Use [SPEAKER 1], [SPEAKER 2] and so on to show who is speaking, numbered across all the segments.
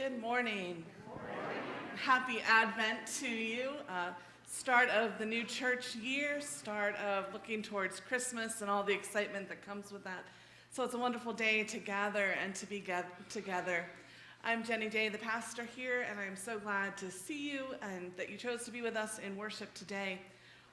[SPEAKER 1] Good morning. Happy Advent to you. Start of the new church year, start of looking towards Christmas and all the excitement that comes with that. So it's a wonderful day to gather and to be together. I'm Jenny Day, the pastor here, and I'm so glad to see you and that you chose to be with us in worship today.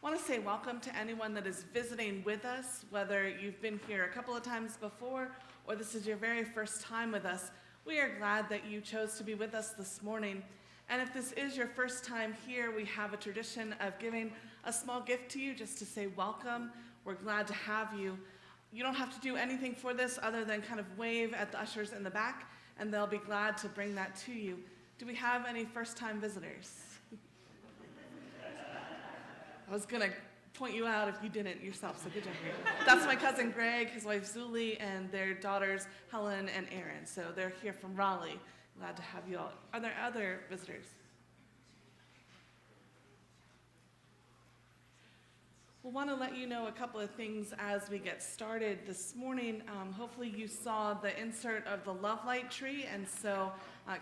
[SPEAKER 1] I want to say welcome to anyone that is visiting with us, whether you've been here a couple of times before or this is your very first time with us. We are glad that you chose to be with us this morning. And if this is your first time here, we have a tradition of giving a small gift to you just to say welcome. We're glad to have you. You don't have to do anything for this other than kind of wave at the ushers in the back, and they'll be glad to bring that to you. Do we have any first-time visitors? I was going to point you out if you didn't yourself, so good job here. That's my cousin Greg, his wife Zuli, and their daughters Helen and Aaron. So they're here from Raleigh. Glad to have you all. Are there other visitors? We'll want to let you know a couple of things as we get started this morning. Hopefully you saw the insert of the Love Light tree, and so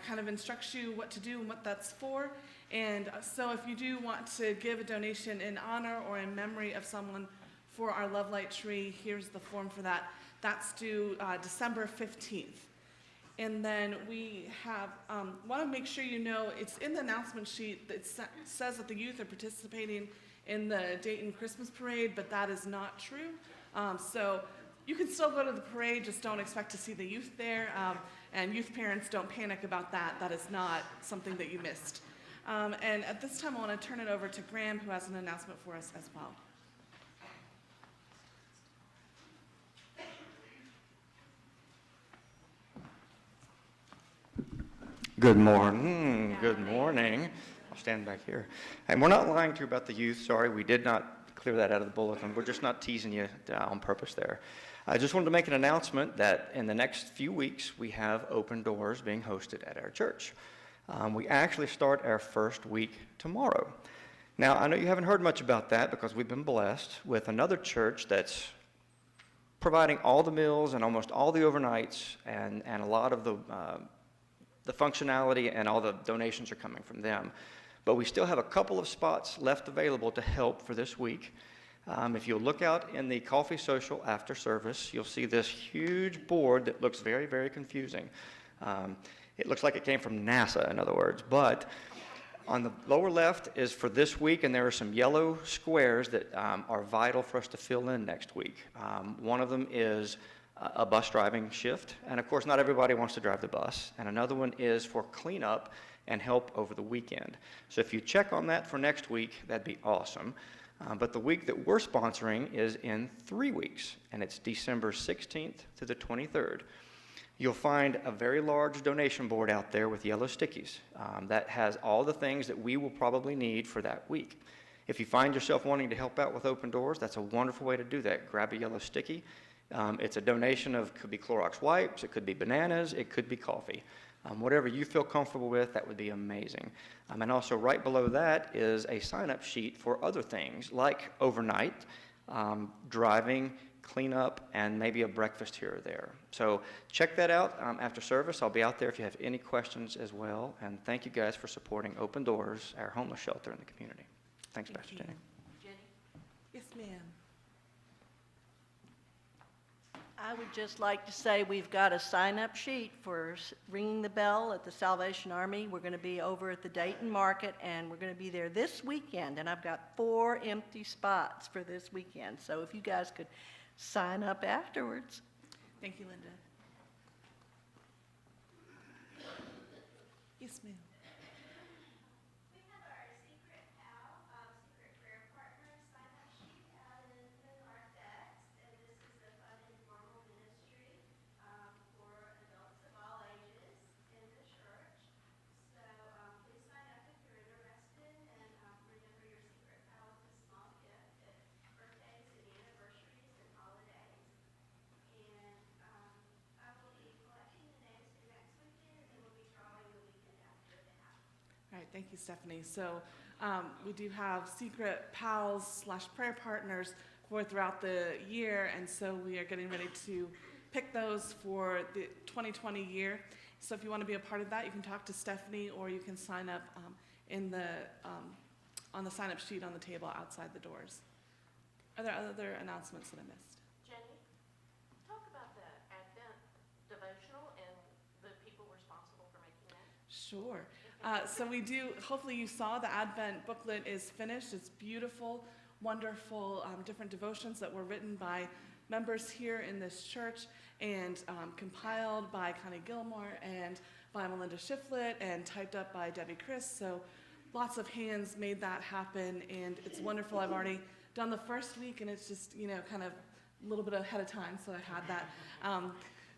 [SPEAKER 1] kind of instructs you what to do and what that's for. And so if you do want to give a donation in honor or in memory of someone for our Love Light tree, here's the form for that. That's due December 15th. And then we have, want to make sure you know, it's in the announcement sheet that says that the youth are participating in the Dayton Christmas Parade, but that is not true. So you can still go to the parade, just don't expect to see the youth there. And youth parents, don't panic about that. That is not something that you missed. And at this time, I want to turn it over to Graham, who has an announcement for us as well.
[SPEAKER 2] Good morning. Good morning. I'll stand back here. And we're not lying to you about the youth. Sorry, we did not clear that out of the bulletin. We're just not teasing you on purpose there. I just wanted to make an announcement that in the next few weeks, we have open doors being hosted at our church. We actually start our first week tomorrow. Now, I know you haven't heard much about that because we've been blessed with another church that's providing all the meals and almost all the overnights and a lot of the functionality, and all the donations are coming from them. But we still have a couple of spots left available to help for this week. If you'll look out in the coffee social after service, you'll see this huge board that looks very, very confusing. It looks like it came from NASA, in other words. But on the lower left is for this week, and there are some yellow squares that are vital for us to fill in next week. One of them is a bus driving shift, and of course not everybody wants to drive the bus, and another one is for cleanup and help over the weekend. So if you check on that for next week, that'd be awesome. But the week that we're sponsoring is in 3 weeks, and it's December 16th to the 23rd. You'll find a very large donation board out there with yellow stickies that has all the things that we will probably need for that week. If you find yourself wanting to help out with open doors, that's a wonderful way to do that. Grab a yellow sticky. It's a donation of, could be Clorox wipes, it could be bananas, it could be coffee. Whatever you feel comfortable with, that would be amazing. And also right below that is a sign-up sheet for other things like overnight, driving, cleanup, and maybe a breakfast here or there. So check that out after service. I'll be out there if you have any questions as well. And thank you guys for supporting Open Doors, our homeless shelter in the community. Thanks, Pastor Jenny.
[SPEAKER 1] Jenny? Yes, ma'am.
[SPEAKER 3] I would just like to say we've got a sign-up sheet for ringing the bell at the Salvation Army. We're going to be over at the Dayton Market, and we're going to be there this weekend, and I've got 4 empty spots for this weekend. So if you guys could sign up afterwards.
[SPEAKER 1] Thank you, Linda. Yes, ma'am.
[SPEAKER 4] We have our secret PAL, secret prayer partner sign-up sheet out in the narthex, and this is a fun informal ministry for adults of all ages in the church. So please sign up if you're interested, and remember your secret PAL with a small gift at birthdays and anniversaries and holidays. And I will be collecting the names for next weekend, and we'll be drawing the weekend after that.
[SPEAKER 1] All right, thank you, Stephanie. So we do have secret pals / prayer partners for throughout the year, and so we are getting ready to pick those for the 2020 year. So if you want to be a part of that, you can talk to Stephanie, or you can sign up on the sign-up sheet on the table outside the doors. Are there other announcements that I missed?
[SPEAKER 5] Jenny, talk about the Advent devotional and the people responsible for making that.
[SPEAKER 1] Sure. So we do, hopefully you saw the Advent booklet is finished. It's beautiful, wonderful, different devotions that were written by members here in this church and compiled by Connie Gilmore and by Melinda Shiflett and typed up by Debbie Chris. So lots of hands made that happen, and it's wonderful. I've already done the first week, and it's just, kind of a little bit ahead of time, so I had that.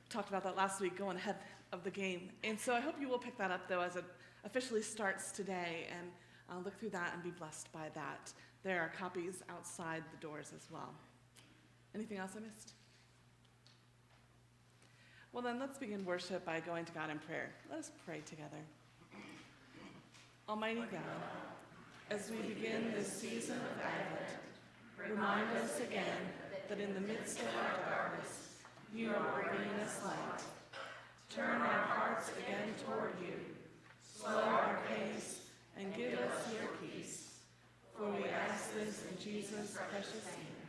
[SPEAKER 1] Talked about that last week, going ahead of the game. And so I hope you will pick that up, though, as it officially starts today, and look through that and be blessed by that. There are copies outside the doors as well. Anything else I missed? Well, then let's begin worship by going to God in prayer. Let us pray together. Almighty God, as we begin this season of Advent, remind us again that in the midst of our darkness, you are bringing us light. Turn our hearts again toward you, slow our pace, and give us your peace. For we ask this in Jesus' precious name.